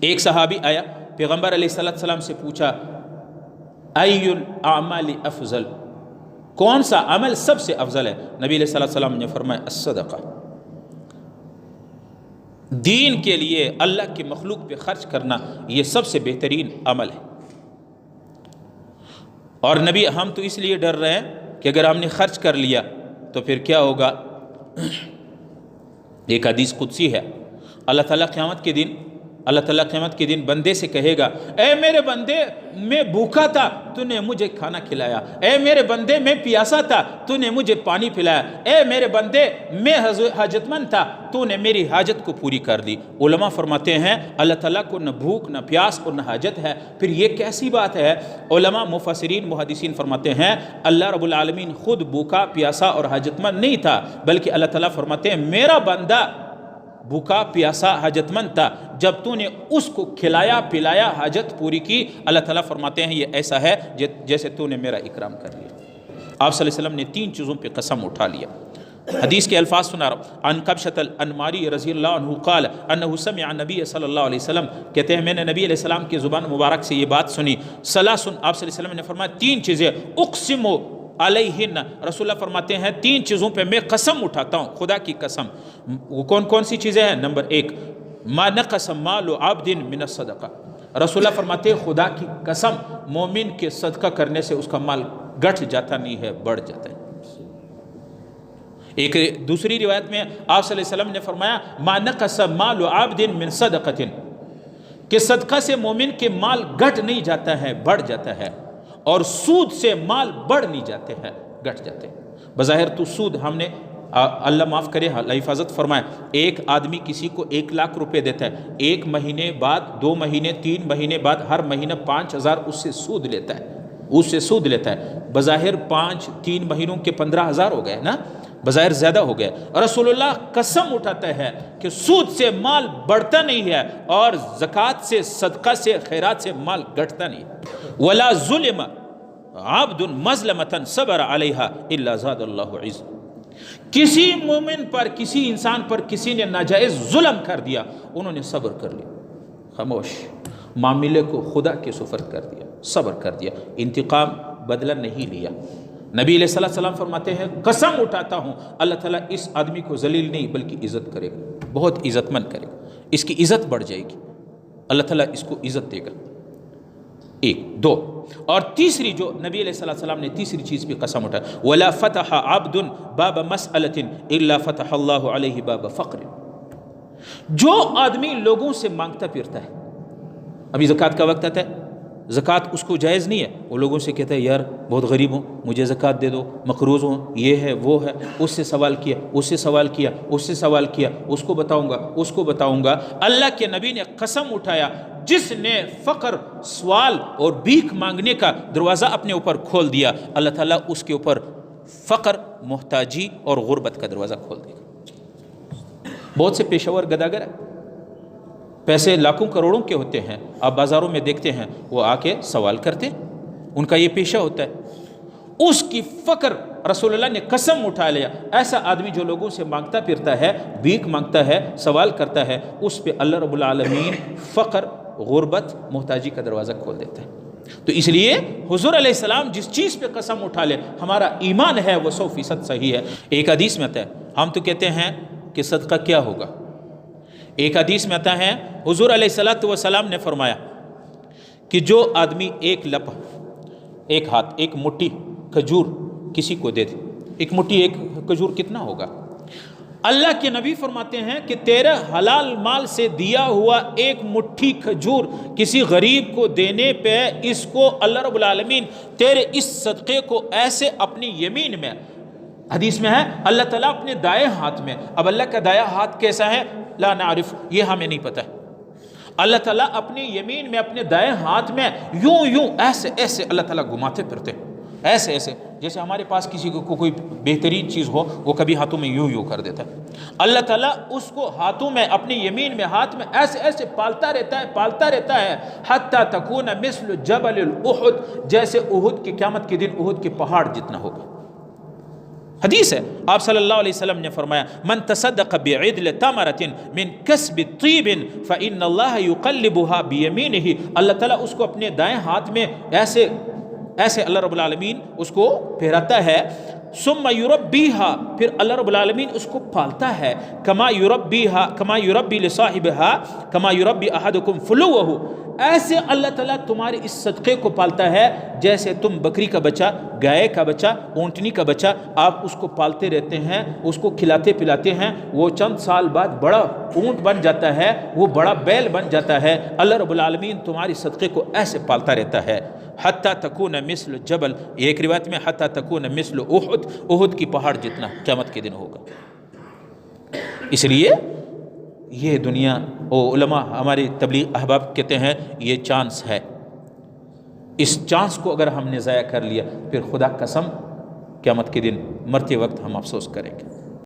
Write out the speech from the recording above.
ایک صحابی آیا، پیغمبر علیہ السلام سے پوچھا ای الاعمال افضل، کون سا عمل سب سے افضل ہے؟ نبی علیہ السلام نے فرمایا الصدقہ، دین کے لیے اللہ کے مخلوق پہ خرچ کرنا یہ سب سے بہترین عمل ہے۔ اور نبی ہم تو اس لیے ڈر رہے ہیں کہ اگر ہم نے خرچ کر لیا تو پھر کیا ہوگا؟ ایک حدیث قدسی ہے، اللہ تعالیٰ قیامت کے دن بندے سے کہے گا اے میرے بندے میں بھوکا تھا تو نے مجھے کھانا کھلایا، اے میرے بندے میں پیاسا تھا تو نے مجھے پانی پلایا، اے میرے بندے میں حاجت مند تھا تو نے میری حاجت کو پوری کر دی۔ علماء فرماتے ہیں اللہ تعالیٰ کو نہ بھوک نہ پیاس اور نہ حاجت ہے، پھر یہ کیسی بات ہے؟ علماء مفسرین محدثین فرماتے ہیں اللہ رب العالمین خود بھوکا پیاسا اور حاجت مند نہیں تھا، بلکہ اللہ تعالیٰ فرماتے ہیں میرا بندہ بھوکا پیاسا حاجت مند تھا، جب تو نے اس کو کھلایا پلایا حاجت پوری کی، اللہ تعالیٰ فرماتے ہیں یہ ایسا ہے جیسے تو نے میرا اکرام کر لیا۔ آپ صلی اللہ علیہ وسلم نے 3 چیزوں پہ قسم اٹھا لیا۔ حدیث کے الفاظ سنا رہا ہوں، عن قبشۃ الانماری رضی اللہ عنہ قال انہ سمع نبی صلی اللہ علیہ وسلم، کہتے ہیں میں نے نبی علیہ السلام کی زبان مبارک سے یہ بات سنی، ثلاث، آپ صلی اللہ علیہ وسلم نے فرمایا 3 چیزیں اقسم علیہن، رسول اللہ فرماتے ہیں 3 چیزوں پہ میں قسم اٹھاتا ہوں، خدا کی قسم۔ وہ کون کون سی چیزیں ہیں؟ نمبر 1 ما نقص مال عبد من الصدقہ، رسول اللہ فرماتے ہیں خدا کی قسم مومن کے صدقہ کرنے سے اس کا مال گھٹ جاتا نہیں ہے، بڑھ جاتا ہے۔ ایک دوسری روایت میں آپ صلی اللہ علیہ وسلم نے فرمایا ما نقص مال عبد من صدقۃ، کہ صدقہ سے مومن کے مال گھٹ نہیں جاتا ہے، بڑھ جاتا ہے، اور سود سے مال بڑھ نہیں جاتے ہیں، گھٹ جاتے ہیں۔ بظاہر تو سود ہم نے اللہ معاف کرے اللہ حفاظت فرمائے، ایک آدمی کسی کو 1 لاکھ روپے دیتا ہے، 1 مہینے بعد 2 مہینے 3 مہینے بعد ہر مہینہ 5,000 اس سے سود لیتا ہے، بظاہر 3 مہینوں کے 15,000 ہو گئے نا، بظاہر زیادہ ہو گئے۔ رسول اللہ قسم اٹھاتا ہے کہ سود سے مال بڑھتا نہیں ہے اور زکوٰۃ سے صدقہ سے خیرات سے مال گھٹتا نہیں ہے۔ ولا ظلم عبد مظلمة صبر علیہا الا زاد اللہ عز، کسی مومن پر کسی انسان پر کسی نے ناجائز ظلم کر دیا، انہوں نے صبر کر لیا، خاموش، معاملے کو خدا کے سپرد کر دیا، صبر کر دیا، انتقام بدلہ نہیں لیا۔ نبی علیہ السلام فرماتے ہیں قسم اٹھاتا ہوں اللہ تعالیٰ اس آدمی کو ذلیل نہیں بلکہ عزت کرے گا، بہت عزت مند کرے گا، اس کی عزت بڑھ جائے گی، اللہ تعالیٰ اس کو عزت دے گا۔ 1 2 اور تیسری جو نبی علیہ السلام نے تیسری چیز پہ قسم اٹھا، ولا فتح عبد باب مسألة الا فتح اللہ علیہ باب فقر، جو آدمی لوگوں سے مانگتا پھرتا ہے، ابھی زکوٰۃ کا وقت آتا ہے، زکوٰۃ اس کو جائز نہیں ہے، وہ لوگوں سے کہتا ہے یار بہت غریب ہوں مجھے زکوٰۃ دے دو، مقروض ہوں، یہ ہے وہ ہے، اس سے سوال کیا، اس سے سوال کیا، اس سے سوال کیا، اس کو بتاؤں گا۔ اللہ کے نبی نے قسم اٹھایا جس نے فقر، سوال اور بھیک مانگنے کا دروازہ اپنے اوپر کھول دیا، اللہ تعالیٰ اس کے اوپر فقر، محتاجی اور غربت کا دروازہ کھول دے گا۔ بہت سے پیشہ ور گداگر ہیں، پیسے لاکھوں کروڑوں کے ہوتے ہیں، آپ بازاروں میں دیکھتے ہیں وہ آ کے سوال کرتے، ان کا یہ پیشہ ہوتا ہے، اس کی فقر رسول اللہ نے قسم اٹھا لیا، ایسا آدمی جو لوگوں سے مانگتا پھرتا ہے، بھیک مانگتا ہے، سوال کرتا ہے، اس پہ اللہ رب العالمین فقر، غربت، محتاجی کا دروازہ کھول دیتا ہے۔ تو اس لیے حضور علیہ السلام جس چیز پہ قسم اٹھا لے ہمارا ایمان ہے وہ 100% صحیح ہے۔ ایک حدیث میں آتا ہے، ہم تو کہتے ہیں کہ صدقہ کیا ہوگا، ایک حدیث میں آتا ہے حضور علیہ السلام نے فرمایا کہ جو آدمی ایک لپہ، ایک ہاتھ، ایک مٹھی کھجور کسی کو دے دے، ایک مٹھی ایک کھجور کتنا ہوگا؟ اللہ کے نبی فرماتے ہیں کہ تیرے حلال مال سے دیا ہوا ایک مٹھی کھجور کسی غریب کو دینے پہ اس کو اللہ رب العالمین تیرے اس صدقے کو ایسے اپنی یمین میں، حدیث میں ہے اللہ تعالیٰ اپنے دائیں ہاتھ میں، اب اللہ کا دائیں ہاتھ کیسا ہے لا نعرف، یہ ہمیں نہیں پتہ ہے، اللہ تعالیٰ اپنی یمین میں اپنے دائیں ہاتھ میں یوں ایسے ایسے اللہ تعالیٰ گھماتے پھرتے، ایسے جیسے ہمارے پاس کسی کو کوئی بہترین چیز ہو وہ کبھی ہاتھوں میں یوں کر دیتا ہے، اللہ تعالیٰ اس کو ہاتھوں میں اپنی یمین میں ہاتھ میں ایسے پالتا رہتا ہے حتی تکون مثل جبل الاحد، جیسے احد کے قیامت کے دن احد کے پہاڑ جتنا ہوگا، حدیث ہے، آپ صلی اللہ علیہ وسلم نے فرمایا من تصدق بعدل تمرۃ من کسب طیب فإن اللہ یقلبها بیمینہ، اللہ تعالیٰ اس کو اپنے دائیں ہاتھ میں ایسے اللہ رب العالمین اس کو پھیراتا ہے، ثم یربیها، پھر اللہ رب العالمین اس کو پالتا ہے، کما یربی لصاحبها کما یربی احدکم فلوہ، ایسے اللہ تعالیٰ تمہارے اس صدقے کو پالتا ہے جیسے تم بکری کا بچہ، گائے کا بچہ، اونٹنی کا بچہ آپ اس کو پالتے رہتے ہیں، اس کو کھلاتے پلاتے ہیں، وہ چند سال بعد بڑا اونٹ بن جاتا ہے، وہ بڑا بیل بن جاتا ہے۔ اللہ رب العالمین تمہاری صدقے کو ایسے پالتا رہتا ہے، حتیٰ تکون مثل جبل، ایک روایت میں حتیٰ تکون مثل احد، احد کی پہاڑ جتنا قیامت کے دن ہوگا۔ اس لیے یہ دنیا، علماء ہمارے تبلیغ احباب کہتے ہیں یہ چانس ہے، اس چانس کو اگر ہم نے ضائع کر لیا پھر خدا قسم قیامت کے دن مرتے وقت ہم افسوس کریں گے۔